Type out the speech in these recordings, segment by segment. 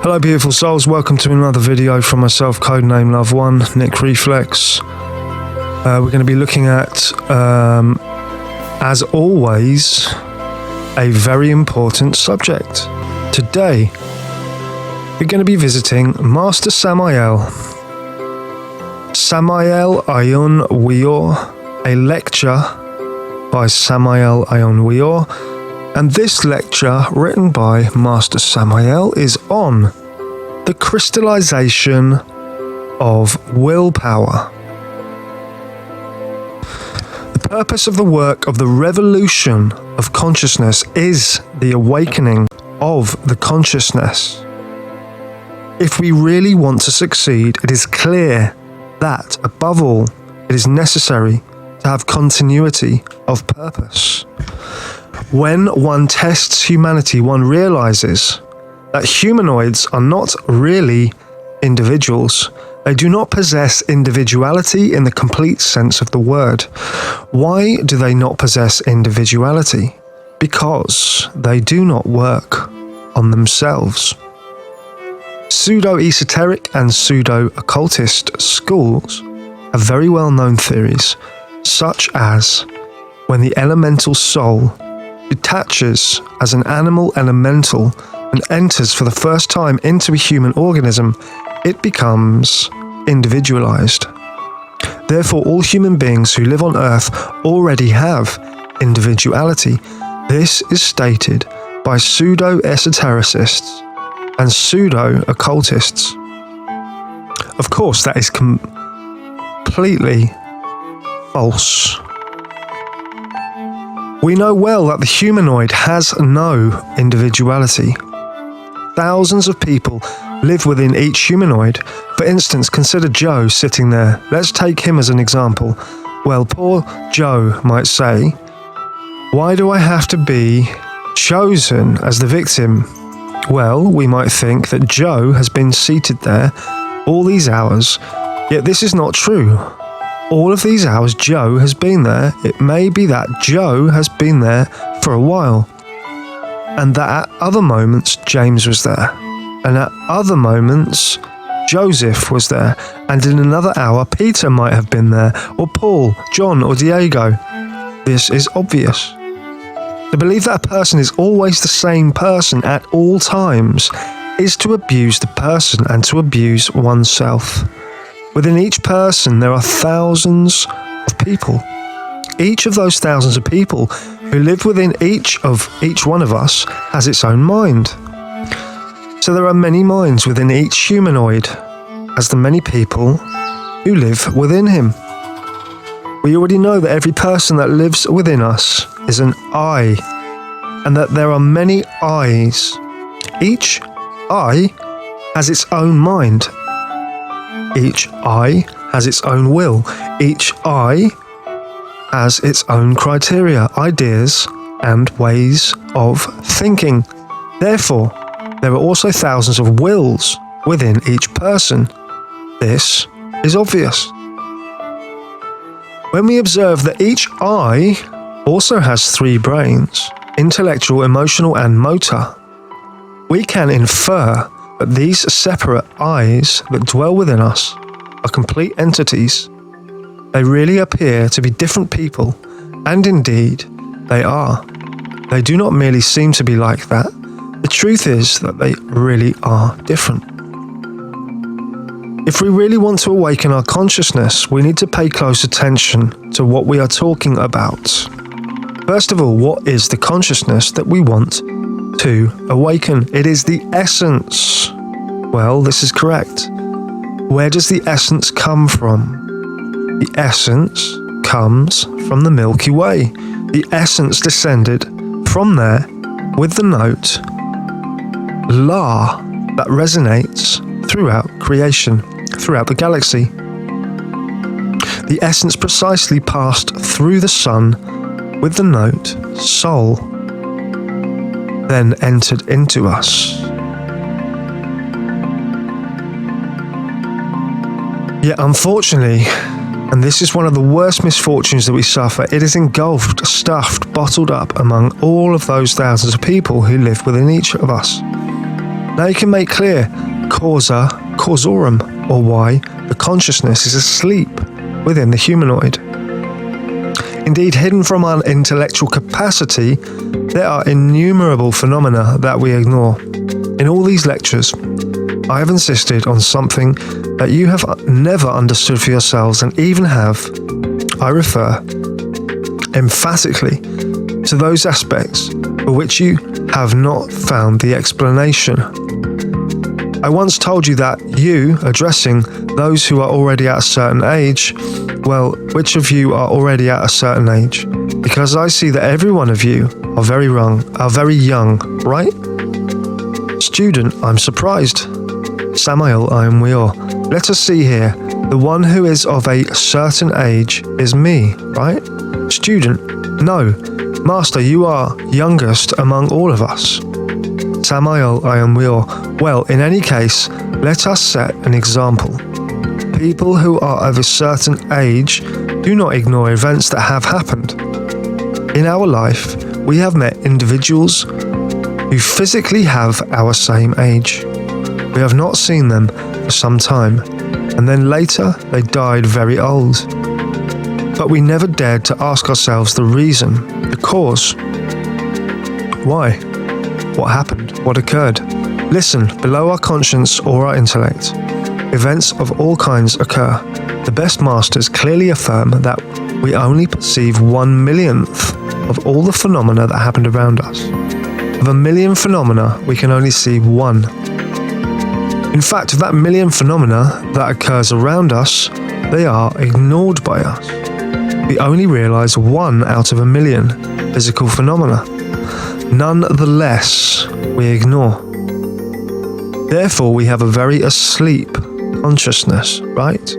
Hello beautiful souls, welcome to another video from myself, codename Love1, Nick Reflex. We're going to be looking at, as always, a very important subject. Today, we're going to be visiting Master SAMAEL AUN WEOR, a lecture by SAMAEL AUN WEOR. And this lecture, written by Master SAMAEL, is on the crystallization of willpower. The purpose of the work of the revolution of consciousness is the awakening of the consciousness. If we really want to succeed, it is clear that, above all, it is necessary to have continuity of purpose. When one tests humanity, one realizes that humanoids are not really individuals. They do not possess individuality in the complete sense of the word. Why do they not possess individuality? Because they do not work on themselves. Pseudo-esoteric and pseudo-occultist schools have very well-known theories, such as when the elemental soul detaches as an animal elemental and enters for the first time into a human organism, it becomes individualized. Therefore, all human beings who live on Earth already have individuality. This is stated by pseudo-esotericists and pseudo-occultists. Of course, that is completely false. We know well that the humanoid has no individuality. Thousands of people live within each humanoid. For instance, consider Joe sitting there. Let's take him as an example. Well, poor Joe might say, why do I have to be chosen as the victim? Well, we might think that Joe has been seated there all these hours, yet this is not true. All of these hours Joe has been there. It may be that Joe has been there for a while, and that at other moments James was there, and at other moments Joseph was there, and in another hour Peter might have been there, or Paul, John, or Diego. This is obvious. To believe that a person is always the same person at all times is to abuse the person and to abuse oneself. Within each person, there are thousands of people. Each of those thousands of people who live within each one of us has its own mind. So there are many minds within each humanoid, as the many people who live within him. We already know that every person that lives within us is an I, and that there are many I's. Each I has its own mind. Each I has its own will. Each I has its own criteria, ideas, and ways of thinking. Therefore, there are also thousands of wills within each person. This is obvious. When we observe that each I also has three brains, intellectual, emotional, and motor, we can infer that these separate I's that dwell within us are complete entities. They really appear to be different people, and indeed, they are. They do not merely seem to be like that. The truth is that they really are different. If we really want to awaken our consciousness, we need to pay close attention to what we are talking about. First of all, what is the consciousness that we want to awaken? It is the essence. Well, this is correct. Where does the essence come from? The essence comes from the Milky Way. The essence descended from there with the note La that resonates throughout creation, throughout the galaxy. The essence precisely passed through the sun with the note Soul, then entered into us. Yet unfortunately, and this is one of the worst misfortunes that we suffer, it is engulfed, stuffed, bottled up among all of those thousands of people who live within each of us. Now you can make clear causa causorum, or why the consciousness is asleep within the humanoid. Indeed, hidden from our intellectual capacity, there are innumerable phenomena that we ignore. In all these lectures, I have insisted on something that you have never understood for yourselves, and even have, I refer emphatically to those aspects for which you have not found the explanation. I once told you that you, addressing those who are already at a certain age, well, which of you are already at a certain age? Because I see that every one of you are very young, right? Student, I'm surprised. SAMAEL AUN WEOR. Let us see here. The one who is of a certain age is me, right? Student, no. Master, you are youngest among all of us. SAMAEL AUN WEOR. Well, in any case, let us set an example. People who are of a certain age do not ignore events that have happened. In our life, we have met individuals who physically have our same age. We have not seen them for some time, and then later they died very old. But we never dared to ask ourselves the reason, the cause. Why? What happened? What occurred? Listen, below our conscience or our intellect, events of all kinds occur. The best masters clearly affirm that we only perceive 1/millionth of all the phenomena that happened around us. Of a million phenomena, we can only see one. In fact, of that million phenomena that occurs around us, they are ignored by us. We only realize 1 out of a million physical phenomena. Nonetheless, we ignore. Therefore, we have a very asleep consciousness, right?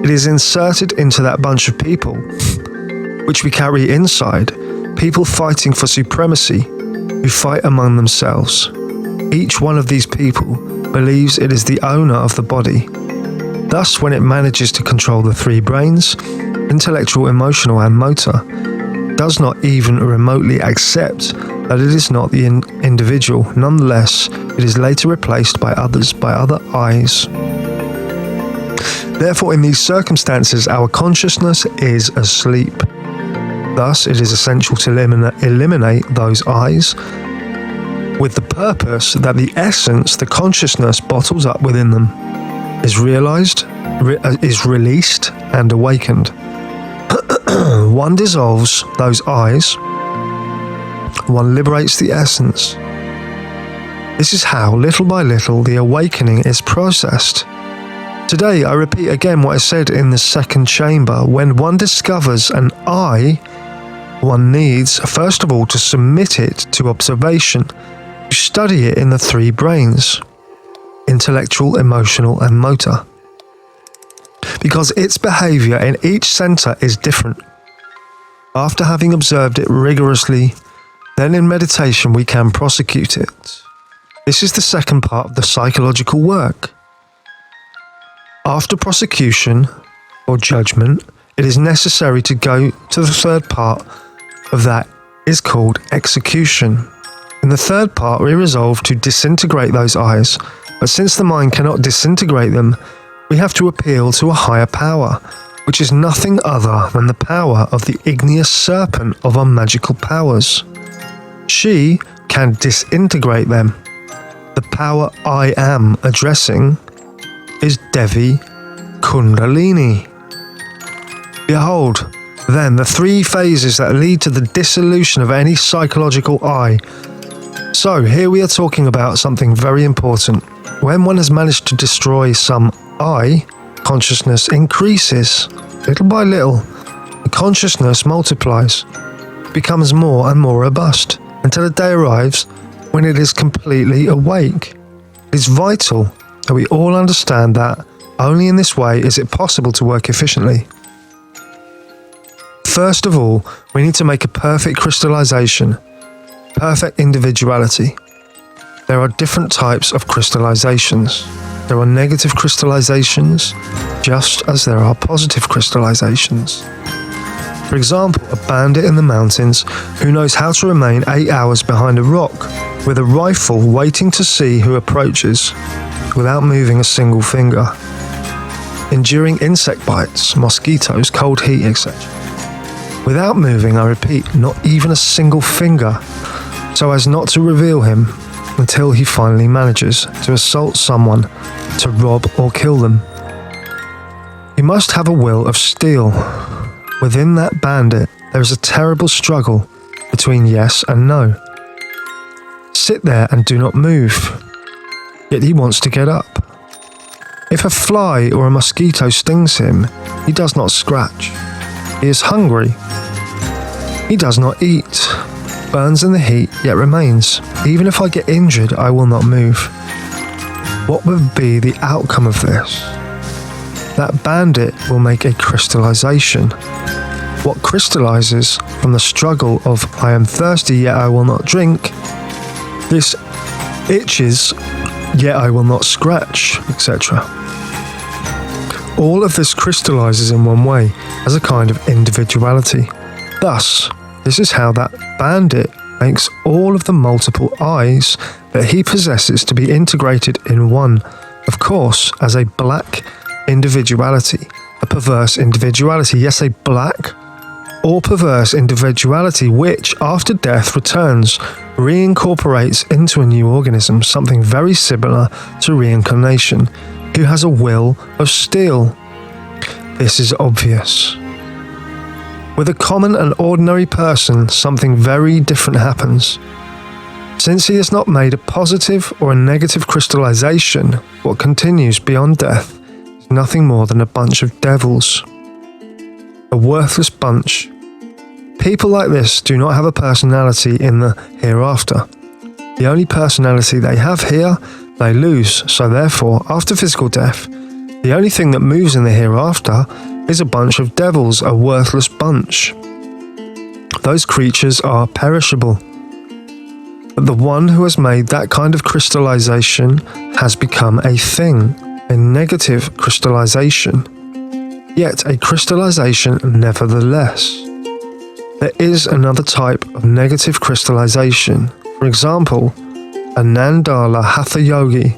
It is inserted into that bunch of people, which we carry inside, people fighting for supremacy, who fight among themselves. Each one of these people believes it is the owner of the body. Thus, when it manages to control the 3 brains, intellectual, emotional, and motor, does not even remotely accept that it is not the individual. Nonetheless, it is later replaced by others, by other eyes. Therefore, in these circumstances, our consciousness is asleep. Thus, it is essential to eliminate those eyes, with the purpose that the essence, the consciousness bottled up within them, is realized, is released and awakened. One dissolves those eyes, one liberates the essence. This is how, little by little, the awakening is processed. Today, I repeat again what I said in the second chamber. When one discovers an I, one needs, first of all, to submit it to observation, to study it in the 3 brains, intellectual, emotional, and motor. Because its behavior in each center is different. After having observed it rigorously, then in meditation we can prosecute it. This is the second part of the psychological work. After prosecution or judgment, it is necessary to go to the third part of that, is called execution. In the third part, we resolve to disintegrate those eyes, but since the mind cannot disintegrate them, we have to appeal to a higher power, which is nothing other than the power of the igneous serpent of our magical powers. She can disintegrate them. The power I am addressing is Devi Kundalini. Behold, then, the 3 phases that lead to the dissolution of any psychological I. So, here we are talking about something very important. When one has managed to destroy some I, consciousness increases. Little by little, the consciousness multiplies, becomes more and more robust, until a day arrives when it is completely awake. It is vital that we all understand that only in this way is it possible to work efficiently. First of all, we need to make a perfect crystallization, perfect individuality. There are different types of crystallizations. There are negative crystallizations, just as there are positive crystallizations. For example, a bandit in the mountains who knows how to remain 8 hours behind a rock with a rifle waiting to see who approaches without moving a single finger, enduring insect bites, mosquitoes, cold heat, etc. Without moving, I repeat, not even a single finger, so as not to reveal him until he finally manages to assault someone, to rob or kill them. He must have a will of steel. Within that bandit, there is a terrible struggle between yes and no. Sit there and do not move, yet he wants to get up. If a fly or a mosquito stings him, he does not scratch. He is hungry. He does not eat. Burns in the heat, yet remains. Even if I get injured, I will not move. What would be the outcome of this? That bandit will make a crystallization. What crystallizes from the struggle of I am thirsty, yet I will not drink, this itches, yet I will not scratch, etc. All of this crystallizes in one way, as a kind of individuality. Thus, this is how that bandit makes all of the multiple I's that he possesses to be integrated in one, of course, as a black individuality, a perverse individuality, yes, a black or perverse individuality which, after death, returns, reincorporates into a new organism, something very similar to reincarnation, who has a will of steel. This is obvious. With a common and ordinary person, something very different happens. Since he has not made a positive or a negative crystallization, what continues beyond death is nothing more than a bunch of devils. A worthless bunch. People like this do not have a personality in the hereafter. The only personality they have here, they lose, so therefore, after physical death, the only thing that moves in the hereafter is a bunch of devils, a worthless bunch. Those creatures are perishable. But the one who has made that kind of crystallization has become a thing, a negative crystallization. Yet a crystallization nevertheless. There is another type of negative crystallization. For example, a Nandala Hatha Yogi,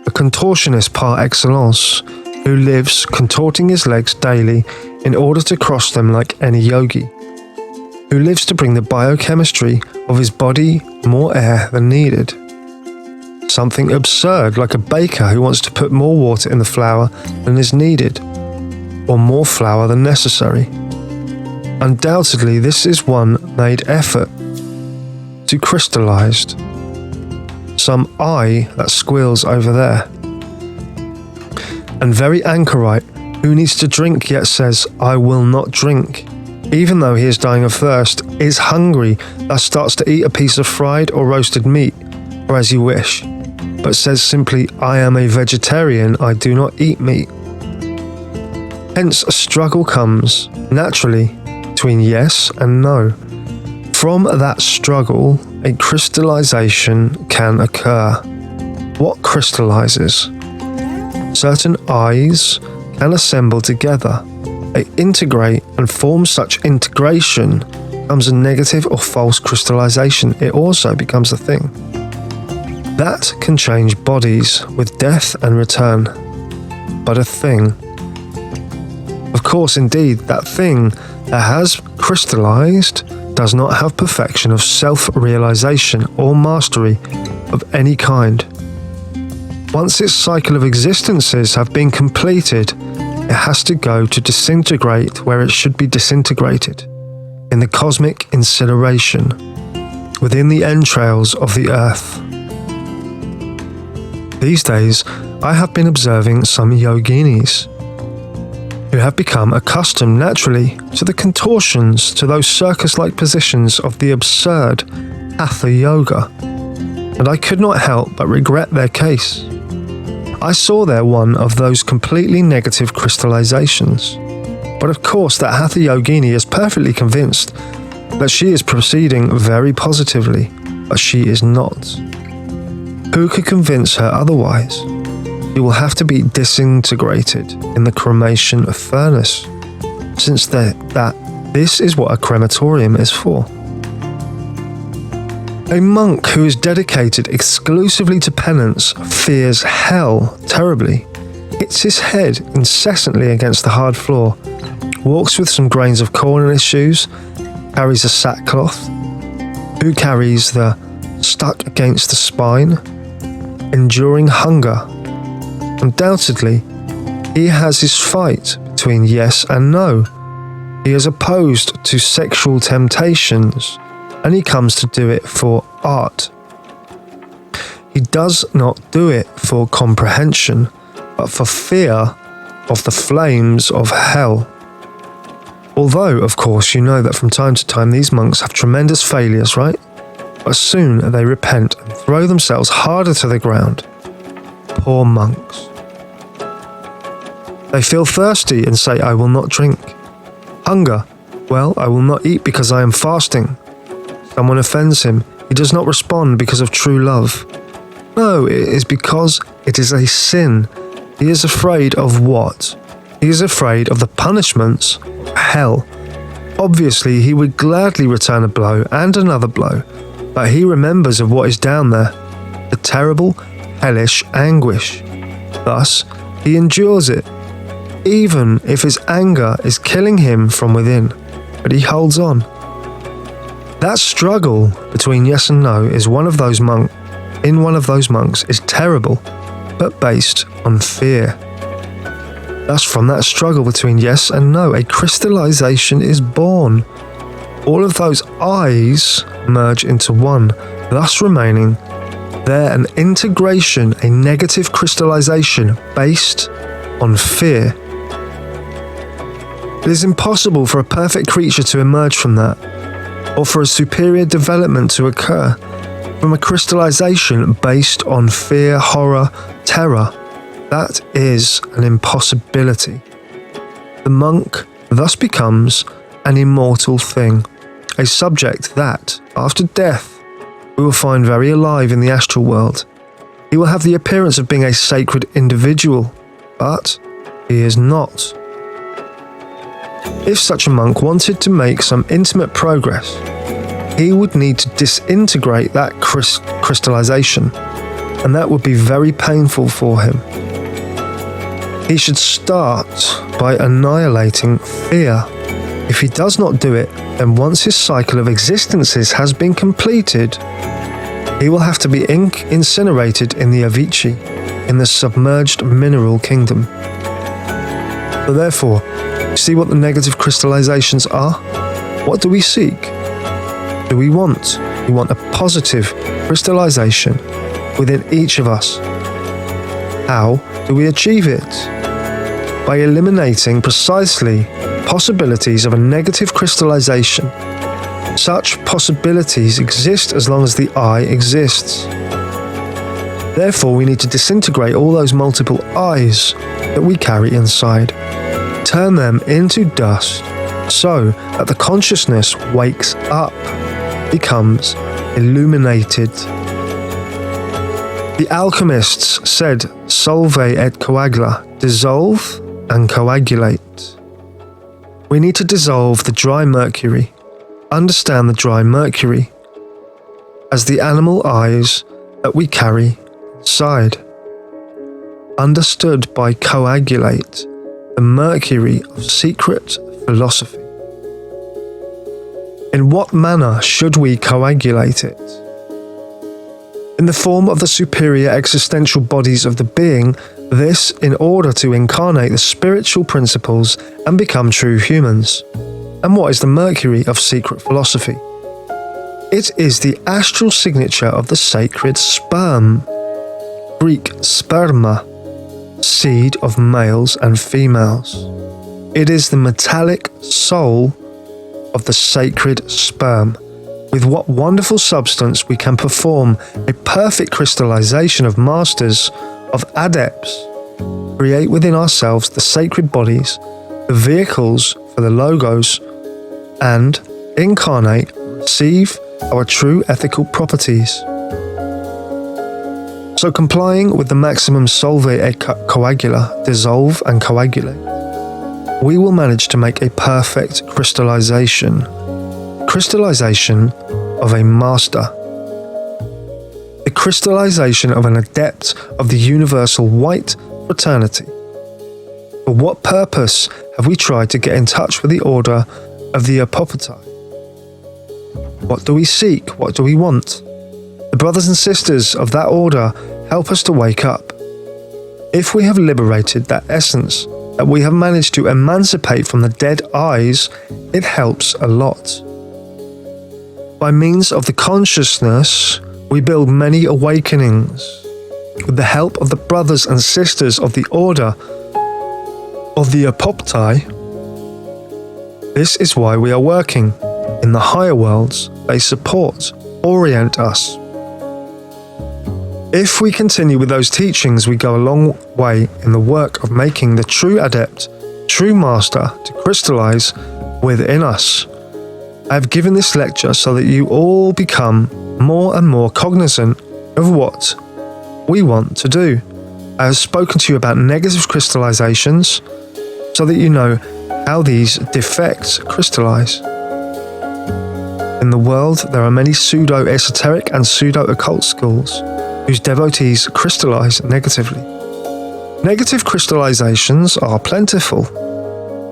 a contortionist par excellence, who lives contorting his legs daily in order to cross them like any yogi, who lives to bring the biochemistry of his body more air than needed. Something absurd like a baker who wants to put more water in the flour than is needed, or more flour than necessary. Undoubtedly, this is one made effort to crystallized. Some eye that squeals over there. And very anchorite who needs to drink yet says, I will not drink, even though he is dying of thirst, is hungry, thus starts to eat a piece of fried or roasted meat, or as you wish, but says simply, I am a vegetarian, I do not eat meat. Hence a struggle comes, naturally, between yes and no. From that struggle, a crystallization can occur. What crystallizes? Certain I's can assemble together. They integrate and form such integration becomes a negative or false crystallization. It also becomes a thing. That can change bodies with death and return. But a thing. Of course, indeed, that thing that has crystallized does not have perfection of self-realization or mastery of any kind. Once its cycle of existences have been completed, it has to go to disintegrate where it should be disintegrated, in the cosmic incineration, within the entrails of the earth. These days, I have been observing some yoginis who have become accustomed naturally to the contortions, to those circus-like positions of the absurd Hatha Yoga, and I could not help but regret their case. I saw there one of those completely negative crystallizations, but of course that Hatha Yogini is perfectly convinced that she is proceeding very positively, but she is not. Who could convince her otherwise? She will have to be disintegrated in the cremation furnace, since that This is what a crematorium is for. A monk who is dedicated exclusively to penance fears hell terribly, hits his head incessantly against the hard floor, walks with some grains of corn in his shoes, carries a sackcloth, who carries the stuck against the spine, enduring hunger. Undoubtedly, he has his fight between yes and no. He is opposed to sexual temptations, and he comes to do it for art. He does not do it for comprehension, but for fear of the flames of hell. Although, of course, you know that from time to time these monks have tremendous failures, right? But soon they repent and throw themselves harder to the ground. Poor monks. They feel thirsty and say, I will not drink. Hunger, well, I will not eat because I am fasting. Someone offends him, he does not respond because of true love. No, it is because it is a sin. He is afraid of what? He is afraid of the punishments of hell. Obviously, he would gladly return a blow and another blow, but he remembers of what is down there, the terrible, hellish anguish. Thus, he endures it, even if his anger is killing him from within, but he holds on. That struggle between yes and no is one of those monks is terrible, but based on fear. Thus, from that struggle between yes and no, a crystallization is born. All of those I's merge into one, thus remaining there an integration, a negative crystallization based on fear. It is impossible for a perfect creature to emerge from that, or for a superior development to occur from a crystallization based on fear, horror, terror. That is an impossibility. The monk thus becomes an immortal thing, a subject that, after death, we will find very alive in the astral world. He will have the appearance of being a sacred individual, but he is not. If such a monk wanted to make some intimate progress, he would need to disintegrate that crystallization, and that would be very painful for him. He should start by annihilating fear. If he does not do it, then once his cycle of existences has been completed, he will have to be incinerated in the Avicii, in the submerged mineral kingdom. So therefore, see what the negative crystallizations are? What do we seek? Do we want? We want a positive crystallization within each of us. How do we achieve it? By eliminating precisely possibilities of a negative crystallization. Such possibilities exist as long as the I exists. Therefore, we need to disintegrate all those multiple I's that we carry inside. Turn them into dust so that the consciousness wakes up, becomes illuminated. The alchemists said, solve et coagula, dissolve and coagulate. We need to dissolve the dry mercury, understand the dry mercury as the animal eyes that we carry inside. Understood by coagulate, the mercury of secret philosophy. In what manner should we coagulate it? In the form of the superior existential bodies of the being, this in order to incarnate the spiritual principles and become true humans. And what is the mercury of secret philosophy? It is the astral signature of the sacred sperm, Greek sperma, seed of males and females. It is the metallic soul of the sacred sperm. With what wonderful substance we can perform a perfect crystallization of masters, of adepts, create within ourselves the sacred bodies, the vehicles for the logos, and incarnate, receive our true ethical properties. So complying with the maximum solve et coagula, dissolve and coagulate, we will manage to make a perfect crystallization. Crystallization of a master. The crystallization of an adept of the universal white fraternity. For what purpose have we tried to get in touch with the order of the Apoptai? What do we seek? What do we want? The brothers and sisters of that order help us to wake up. If we have liberated that essence that we have managed to emancipate from the dead eyes, it helps a lot. By means of the consciousness, we build many awakenings. With the help of the brothers and sisters of the order of the Apoptai, this is why we are working. In the higher worlds, they support, orient us. If we continue with those teachings, we go a long way in the work of making the true adept, true master to crystallize within us. I have given this lecture so that you all become more and more cognizant of what we want to do. I have spoken to you about negative crystallizations so that you know how these defects crystallize. In the world, there are many pseudo-esoteric and pseudo-occult schools whose devotees crystallize negatively. Negative crystallizations are plentiful.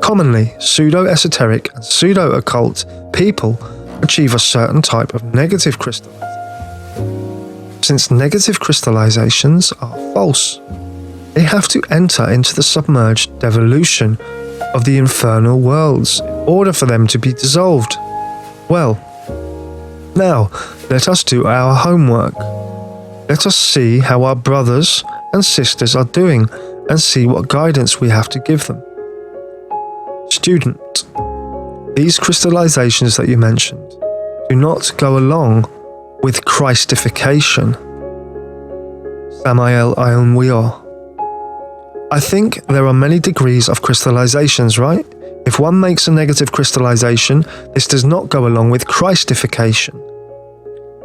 Commonly, pseudo-esoteric and pseudo-occult people achieve a certain type of negative crystallization. Since negative crystallizations are false, they have to enter into the submerged devolution of the infernal worlds in order for them to be dissolved. Well, now let us do our homework. Let us see how our brothers and sisters are doing and see what guidance we have to give them. Student, these crystallizations that you mentioned do not go along with Christification. SAMAEL AUN WEOR. I think there are many degrees of crystallizations, right? If one makes a negative crystallization, this does not go along with Christification.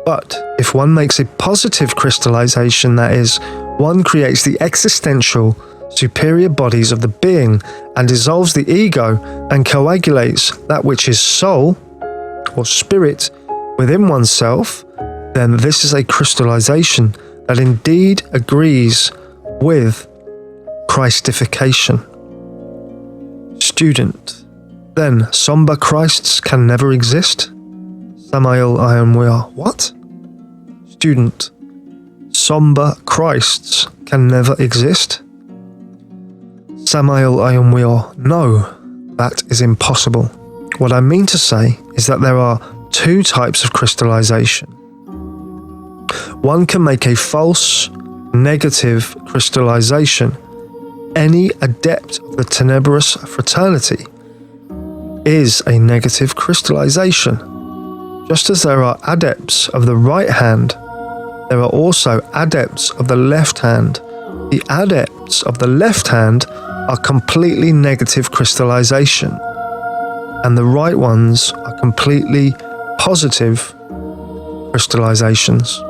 But if one makes a positive crystallization, that is, one creates the existential, superior bodies of the being and dissolves the ego and coagulates that which is soul or spirit within oneself, then this is a crystallization that indeed agrees with Christification. Student, then somber Christs can never exist? SAMAEL AUN WEOR. What? Student, somber Christs can never exist? SAMAEL AUN WEOR. No, that is impossible. What I mean to say is that there are two types of crystallization. One can make a false, negative crystallization. Any adept of the tenebrous fraternity is a negative crystallization. Just as there are adepts of the right hand, there are also adepts of the left hand. The adepts of the left hand are completely negative crystallization, and the right ones are completely positive crystallizations.